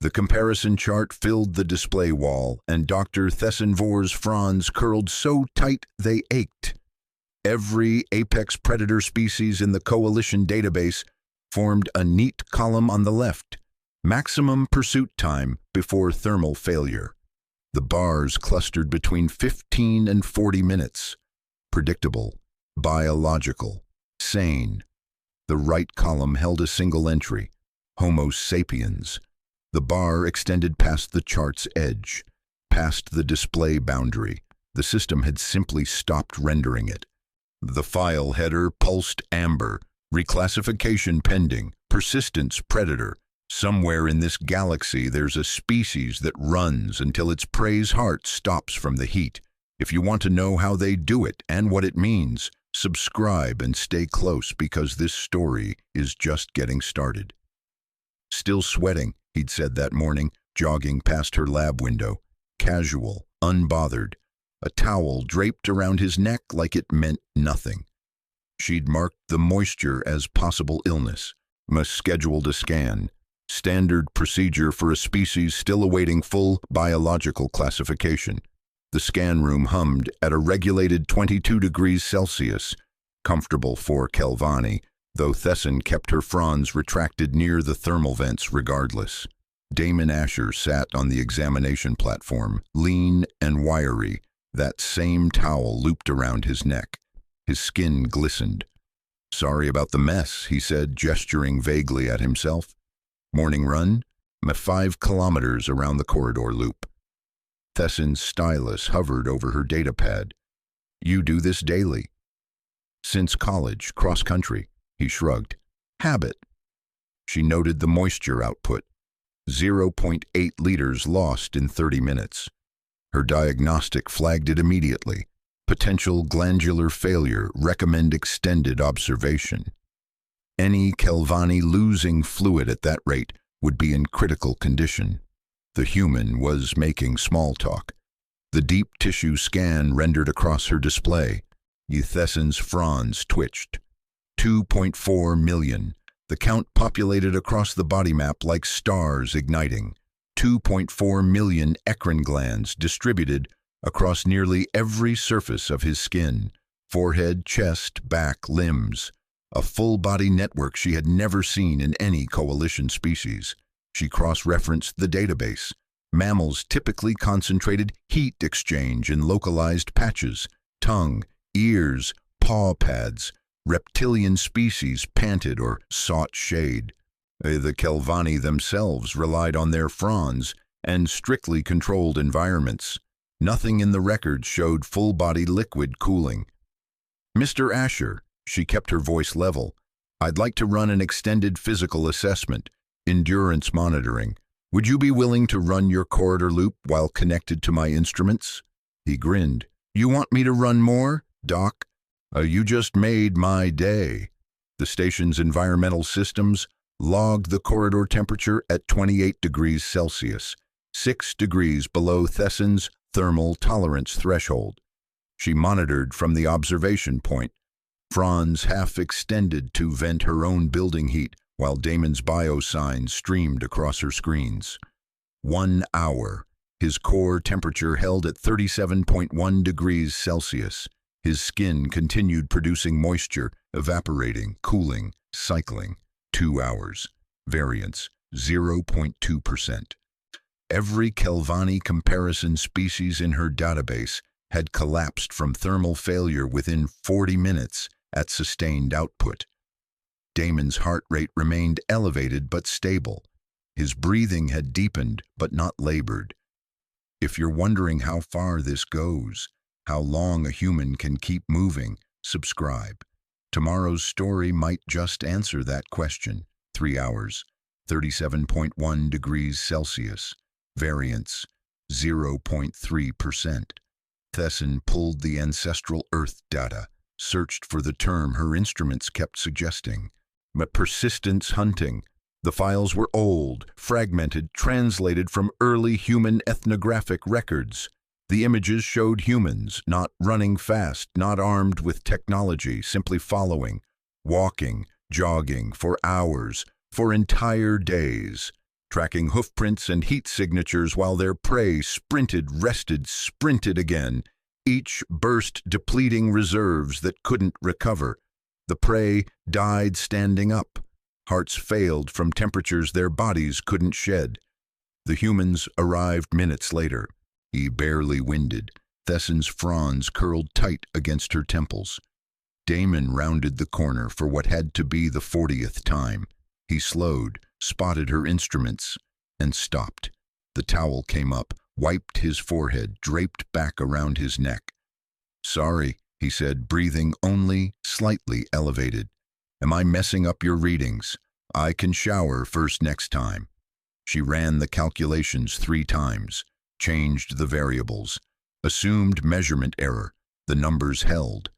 The comparison chart filled the display wall, and Dr. Thessenvor's fronds curled so tight they ached. Every apex predator species in the Coalition database formed a neat column on the left, maximum pursuit time before thermal failure. The bars clustered between 15 and 40 minutes. Predictable, biological, sane. The right column held a single entry, Homo sapiens. The bar extended past the chart's edge, past the display boundary. The system had simply stopped rendering it. The file header pulsed amber, reclassification pending, persistence predator. Somewhere in this galaxy there's a species that runs until its prey's heart stops from the heat. If you want to know how they do it and what it means, subscribe and stay close because this story is just getting started. Still sweating, he'd said that morning, jogging past her lab window. Casual, unbothered. A towel draped around his neck like it meant nothing. She'd marked the moisture as possible illness, scheduled a scan. Standard procedure for a species still awaiting full biological classification. The scan room hummed at a regulated 22 degrees Celsius, comfortable for Kelvani, though Thesson kept her fronds retracted near the thermal vents regardless. Damon Asher sat on the examination platform, lean and wiry, that same towel looped around his neck. His skin glistened. "Sorry about the mess," he said, gesturing vaguely at himself. "Morning run? 5 kilometers around the corridor loop." Thesson's stylus hovered over her datapad. "You do this daily?" "Since college, cross-country," he shrugged. "Habit." She noted the moisture output. 0.8 liters lost in 30 minutes. Her diagnostic flagged it immediately. Potential glandular failure, recommend extended observation. Any Kelvani losing fluid at that rate would be in critical condition. The human was making small talk. The deep tissue scan rendered across her display. Thesson's fronds twitched. 2.4 million. The count populated across the body map like stars igniting. 2.4 million eccrine glands distributed across nearly every surface of his skin, forehead, chest, back, limbs. A full-body network she had never seen in any coalition species. She cross-referenced the database. Mammals typically concentrated heat exchange in localized patches, tongue, ears, paw pads. Reptilian species panted or sought shade. The Kelvani themselves relied on their fronds and strictly controlled environments. Nothing in the records showed full-body liquid cooling. "Mr. Asher," she kept her voice level, "I'd like to run an extended physical assessment, endurance monitoring. Would you be willing to run your corridor loop while connected to my instruments?" He grinned. "You want me to run more, Doc? You just made my day." The station's environmental systems logged the corridor temperature at 28 degrees Celsius, 6 degrees below Thesson's thermal tolerance threshold. She monitored from the observation point, fronds half extended to vent her own building heat while Damon's biosigns streamed across her screens. 1 hour. His core temperature held at 37.1 degrees Celsius. His skin continued producing moisture, evaporating, cooling, cycling. 2 hours. Variance, 0.2%. Every Kelvani comparison species in her database had collapsed from thermal failure within 40 minutes at sustained output. Damon's heart rate remained elevated but stable. His breathing had deepened but not labored. If you're wondering how far this goes, how long a human can keep moving, subscribe. Tomorrow's story might just answer that question. 3 hours, 37.1 degrees Celsius. Variance, 0.3%. Thesson pulled the ancestral Earth data, searched for the term her instruments kept suggesting. Persistence hunting. The files were old, fragmented, translated from early human ethnographic records. The images showed humans, not running fast, not armed with technology, simply following, walking, jogging for hours, for entire days. tracking hoofprints and heat signatures while their prey sprinted, rested, sprinted again. Each burst depleting reserves that couldn't recover. The prey died standing up. Hearts failed from temperatures their bodies couldn't shed. The humans arrived minutes later. He barely winded. Thessen's fronds curled tight against her temples. Damon rounded the corner for what had to be the 40th time. He slowed, spotted her instruments, and stopped. The towel came up, wiped his forehead, draped back around his neck. "Sorry," he said, breathing only slightly elevated. "Am I messing up your readings? I can shower first next time." She ran the calculations 3 times, changed the variables, assumed measurement error. The numbers held.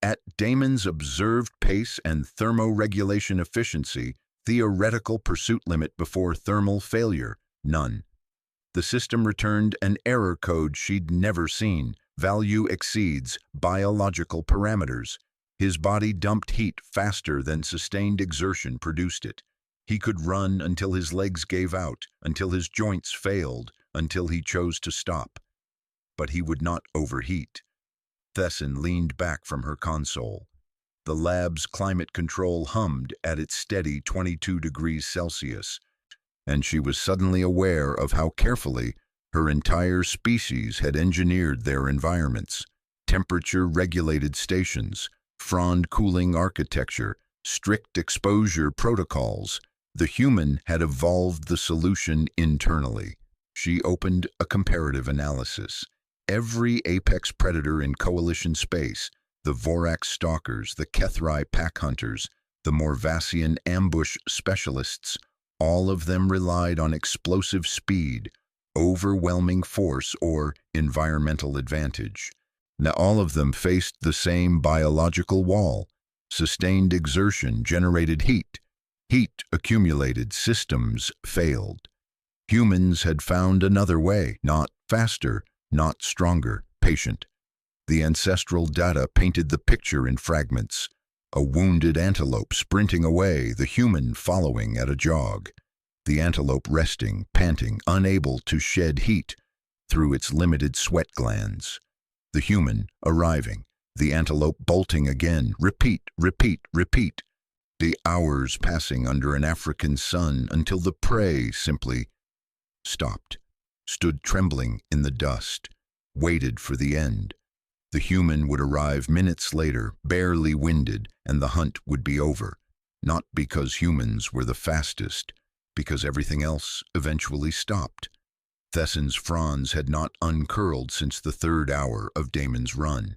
At Damon's observed pace and thermoregulation efficiency, theoretical pursuit limit before thermal failure, none. The system returned an error code she'd never seen. Value exceeds biological parameters. His body dumped heat faster than sustained exertion produced it. He could run until his legs gave out, until his joints failed, until he chose to stop. But he would not overheat. Thessen leaned back from her console. The lab's climate control hummed at its steady 22 degrees Celsius, and she was suddenly aware of how carefully her entire species had engineered their environments. Temperature-regulated stations, frond cooling architecture, strict exposure protocols. The human had evolved the solution internally. She opened a comparative analysis. Every apex predator in coalition space, the Vorax stalkers, the Kethri pack hunters, the Morvassian ambush specialists, all of them relied on explosive speed, overwhelming force, or environmental advantage. Now all of them faced the same biological wall. Sustained exertion generated heat. Heat accumulated, systems failed. Humans had found another way, not faster, not stronger, patient. The ancestral data painted the picture in fragments. A wounded antelope sprinting away, the human following at a jog. The antelope resting, panting, unable to shed heat through its limited sweat glands. The human arriving, the antelope bolting again, repeat, repeat, repeat. The hours passing under an African sun until the prey simply stopped, stood trembling in the dust, waited for the end. The human would arrive minutes later, barely winded, and the hunt would be over. Not because humans were the fastest, because everything else eventually stopped. Thessen's fronds had not uncurled since the 3rd hour of Damon's run.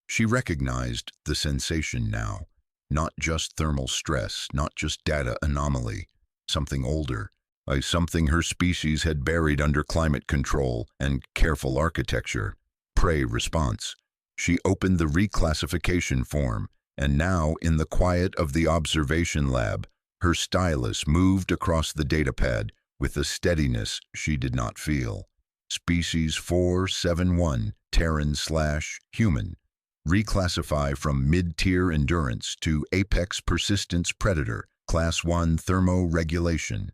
She recognized the sensation now. Not just thermal stress, not just data anomaly. Something older. Something her species had buried under climate control and careful architecture. Prey response. She opened the reclassification form, and now, in the quiet of the observation lab, her stylus moved across the datapad with a steadiness she did not feel. Species 471, Terran/Human. Reclassify from mid-tier endurance to apex persistence predator, Class 1 thermoregulation.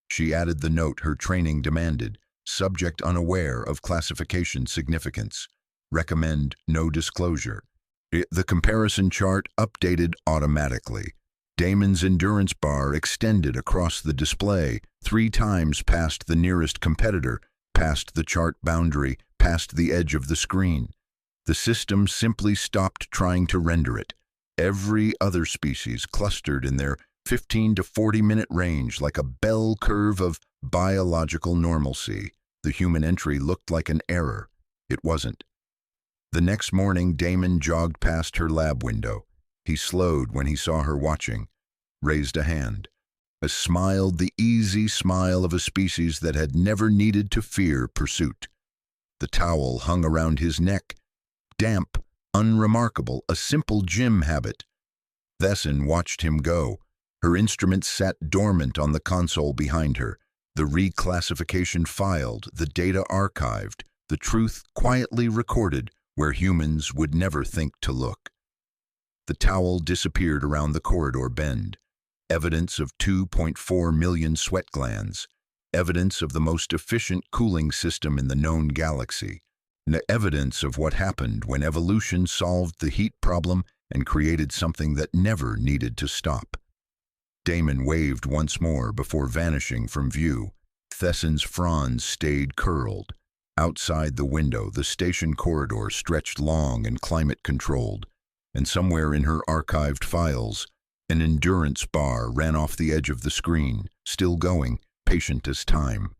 She added the note her training demanded, subject unaware of classification significance. Recommend no disclosure. The comparison chart updated automatically. Damon's endurance bar extended across the display, 3 times past the nearest competitor, past the chart boundary, past the edge of the screen. The system simply stopped trying to render it. Every other species clustered in their 15 to 40-minute range like a bell curve of biological normalcy. The human entry looked like an error. It wasn't. The next morning, Damon jogged past her lab window. He slowed when he saw her watching, raised a hand, smiled the easy smile of a species that had never needed to fear pursuit. The towel hung around his neck, damp, unremarkable, a simple gym habit. Thessen watched him go. Her instruments sat dormant on the console behind her, the reclassification filed, the data archived, the truth quietly recorded where humans would never think to look. The towel disappeared around the corridor bend, evidence of 2.4 million sweat glands. evidence of the most efficient cooling system in the known galaxy, evidence of what happened when evolution solved the heat problem and created something that never needed to stop. Damon waved once more before vanishing from view. Thessen's fronds stayed curled. Outside the window, the station corridor stretched long and climate-controlled, and somewhere in her archived files, an endurance bar ran off the edge of the screen, still going, patient as time.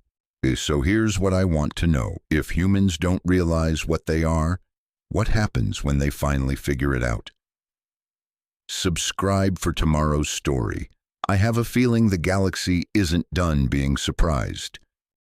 So here's what I want to know. If humans don't realize what they are, what happens when they finally figure it out? Subscribe for tomorrow's story. I have a feeling the galaxy isn't done being surprised.